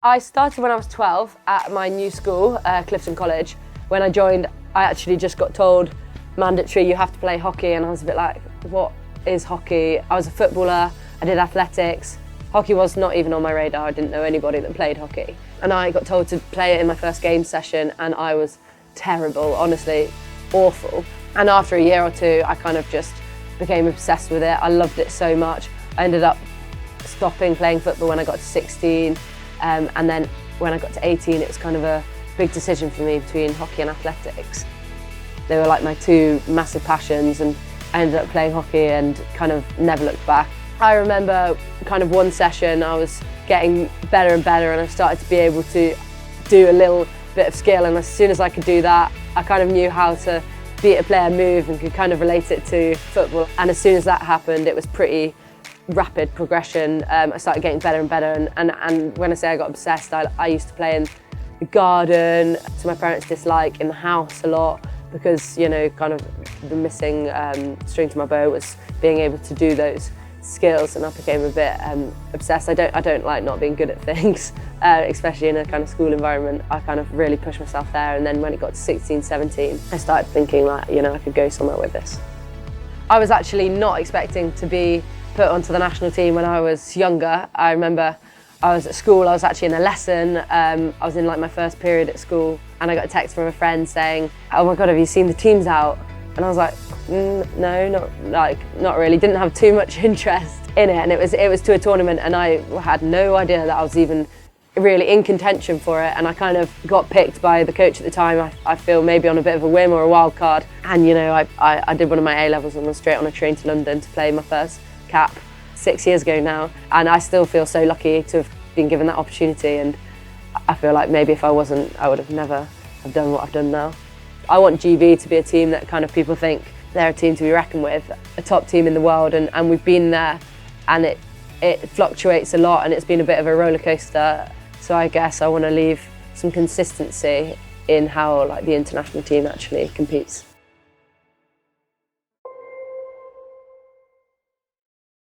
I started when I was 12 at my new school, Clifton College. When I joined, I actually just got told, mandatory, you have to play hockey, and I was a bit like, what is hockey? I was a footballer, I did athletics. Hockey was not even on my radar, I didn't know anybody that played hockey. And I got told to play it in my first game session, and I was terrible, honestly, awful. And after a year or two, I kind of just became obsessed with it. I loved it so much. I ended up stopping playing football when I got to 16. And then when I got to 18, it was kind of a big decision for me between hockey and athletics. They were like my two massive passions, and I ended up playing hockey and kind of never looked back. I remember kind of one session I was getting better and better, and I started to be able to do a little bit of skill, and as soon as I could do that, I kind of knew how to beat a player move and could kind of relate it to football. And as soon as that happened, it was pretty rapid progression. I started getting better and better, and when I say I got obsessed, I used to play in the garden to my parents' dislike, in the house a lot, because, you know, kind of the missing string to my bow was being able to do those skills, and I became a bit obsessed. I don't like not being good at things, especially in a kind of school environment. I kind of really pushed myself there, and then when it got to 16, 17, I started thinking, like, you know, I could go somewhere with this. I was actually not expecting to be put onto the national team when I was younger. I remember I was at school, I was actually in a lesson, I was in like my first period at school, and I got a text from a friend saying, oh my God, have you seen the teams out? And I was like, no, not really. Didn't have too much interest in it, and it was to a tournament, and I had no idea that I was even really in contention for it, and I kind of got picked by the coach at the time. I feel maybe on a bit of a whim or a wild card, and you know, I did one of my A-levels and was straight on a train to London to play my first cap 6 years ago now, and I still feel so lucky to have been given that opportunity, and I feel like maybe if I wasn't, I would have never have done what I've done now. I want GB to be a team that kind of people think they're a team to be reckoned with, a top team in the world, and we've been there, and it fluctuates a lot, and it's been a bit of a roller coaster. So I guess I want to leave some consistency in how, like, the international team actually competes.